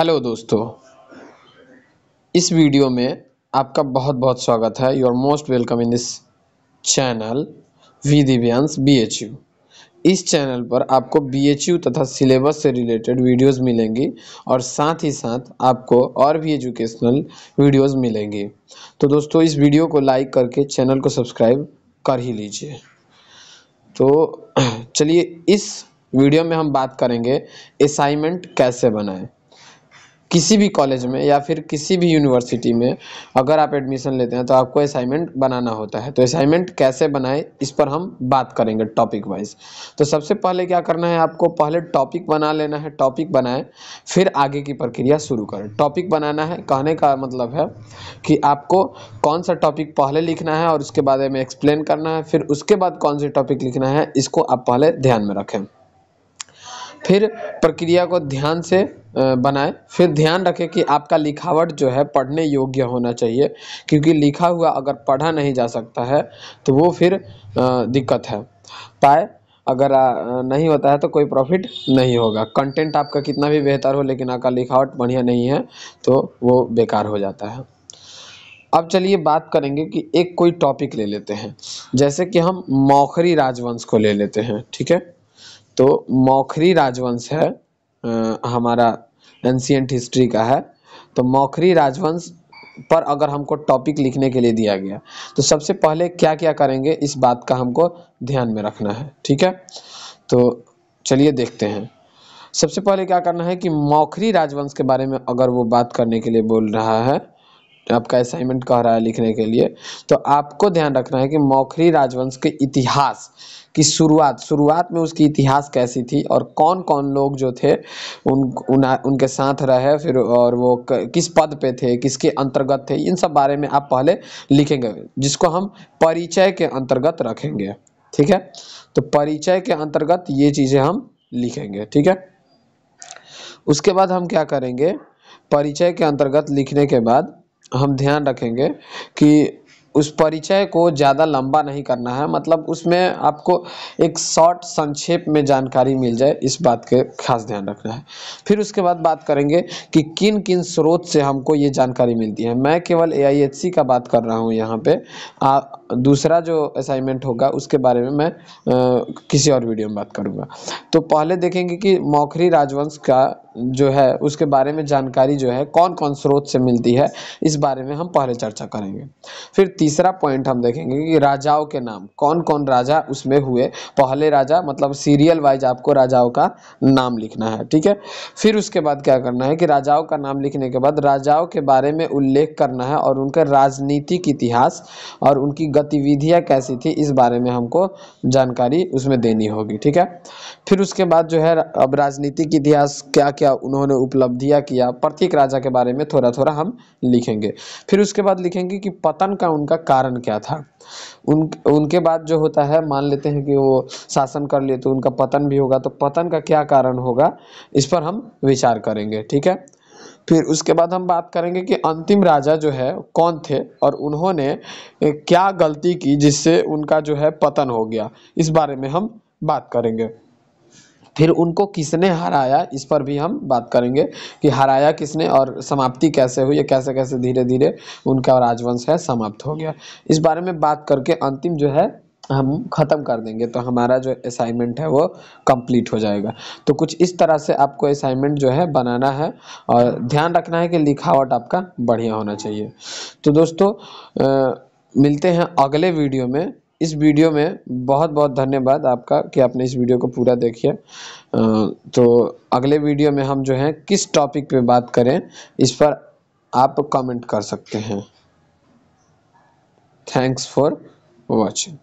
Hello दोस्तों, इस video में आपका बहुत बहुत स्वागत है। You are most welcome in this channel we Divyansh BHU। इस चैनल पर आपको BHU तथा सिलेबस से रिलेटेड वीडियोस मिलेंगी और साथ ही साथ आपको और भी एजुकेशनल वीडियोस मिलेंगी। तो दोस्तों, इस वीडियो को लाइक करके चैनल को सब्सक्राइब कर ही लीजिए। तो चलिए, इस वीडियो में हम बात करेंगे असाइनमेंट कैसे बनाएं। किसी भी कॉलेज में या फिर किसी भी यूनिवर्सिटी में अगर आप एडमिशन लेते हैं तो आपको असाइनमेंट बनाना होता है। तो असाइनमेंट कैसे बनाएं, इस पर हम बात करेंगे टॉपिक वाइज। तो सबसे पहले क्या करना है, आपको पहले टॉपिक बना लेना है। टॉपिक बनाएं, फिर आगे की प्रक्रिया शुरू करें। टॉपिक बनाना है, कहने का मतलब है कि आपको कौन सा टॉपिक पहले लिखना है और उसके बारे में एक्सप्लेन करना है। फिर उसके बाद कौन सी टॉपिक लिखना है, इसको आप पहले ध्यान में रखें। फिर प्रक्रिया को ध्यान से बनाएं। फिर ध्यान रखें कि आपका लिखावट जो है पढ़ने योग्य होना चाहिए, क्योंकि लिखा हुआ अगर पढ़ा नहीं जा सकता है तो वो फिर दिक्कत है। पाए अगर नहीं होता है तो कोई प्रॉफिट नहीं होगा। कंटेंट आपका कितना भी बेहतर हो, लेकिन आपका लिखावट बढ़िया नहीं है तो वो बेकार हो जाता है। अब चलिए बात करेंगे कि एक कोई टॉपिक ले लेते हैं, जैसे कि हम मौखरी राजवंश को ले लेते हैं। ठीक है, तो मौखरी राजवंश है, हमारा एंशिएंट हिस्ट्री का है। तो मौखरी राजवंश पर अगर हमको टॉपिक लिखने के लिए दिया गया तो सबसे पहले क्या क्या करेंगे, इस बात का हमको ध्यान में रखना है। ठीक है, तो चलिए देखते हैं। सबसे पहले क्या करना है कि मौखरी राजवंश के बारे में अगर वो बात करने के लिए बोल रहा है, आपका असाइनमेंट कह रहा है लिखने के लिए, तो आपको ध्यान रखना है कि मौखरी राजवंश के इतिहास की शुरुआत में उसकी इतिहास कैसी थी और कौन कौन लोग जो थे उनके साथ रहे, फिर और वो किस पद पे थे, किसके अंतर्गत थे, इन सब बारे में आप पहले लिखेंगे, जिसको हम परिचय के अंतर्गत रखेंगे। ठीक है, तो परिचय के अंतर्गत ये चीज़ें हम लिखेंगे। ठीक है, उसके बाद हम क्या करेंगे, परिचय के अंतर्गत लिखने के बाद हम ध्यान रखेंगे कि उस परिचय को ज़्यादा लंबा नहीं करना है, मतलब उसमें आपको एक शॉर्ट संक्षेप में जानकारी मिल जाए, इस बात के खास ध्यान रखना है। फिर उसके बाद बात करेंगे कि किन किन स्रोत से हमको ये जानकारी मिलती है। मैं केवल AIHC का बात कर रहा हूँ यहाँ पे। दूसरा जो असाइनमेंट होगा उसके बारे में मैं किसी और वीडियो में बात करूँगा। तो पहले देखेंगे कि मौखरी राजवंश का जो है उसके बारे में जानकारी जो है कौन कौन स्रोत से मिलती है, इस बारे में हम पहले चर्चा करेंगे। फिर तीसरा पॉइंट हम देखेंगे कि राजाओं के नाम, कौन कौन राजा उसमें हुए। पहले राजा मतलब सीरियल वाइज आपको राजाओं का नाम लिखना है। ठीक है, फिर उसके बाद क्या करना है कि राजाओं का नाम लिखने के बाद राजाओं के बारे में उल्लेख करना है और उनका राजनीतिक इतिहास और उनकी गतिविधियां कैसी थी, इस बारे में हमको जानकारी उसमें देनी होगी। ठीक है, फिर उसके बाद जो है अब राजनीतिक इतिहास क्या क्या उन्होंने उपलब्धियां किया, प्रत्येक राजा के बारे में थोड़ा थोड़ा हम लिखेंगे। फिर उसके बाद लिखेंगे कि पतन का उनका कारण क्या था। उनके बाद जो होता है, मान लेते हैं कि वो शासन कर लिए तो उनका पतन भी होगा, तो पतन का क्या कारण होगा, इस पर हम विचार करेंगे। ठीक है, फिर उसके बाद हम बात करेंगे कि अंतिम राजा जो है कौन थे और उन्होंने क्या गलती की जिससे उनका जो है पतन हो गया, इस बारे में हम बात करेंगे। फिर उनको किसने हराया, इस पर भी हम बात करेंगे कि हराया किसने और समाप्ति कैसे हुई, कैसे कैसे धीरे धीरे उनका राजवंश है समाप्त हो गया। इस बारे में बात करके अंतिम जो है हम ख़त्म कर देंगे, तो हमारा जो असाइनमेंट है वो कंप्लीट हो जाएगा। तो कुछ इस तरह से आपको असाइनमेंट जो है बनाना है और ध्यान रखना है कि लिखावट आपका बढ़िया होना चाहिए। तो दोस्तों, मिलते हैं अगले वीडियो में। इस वीडियो में बहुत बहुत धन्यवाद आपका कि आपने इस वीडियो को पूरा देखिए। तो अगले वीडियो में हम जो है किस टॉपिक पे बात करें, इस पर आप कमेंट कर सकते हैं। Thanks for watching.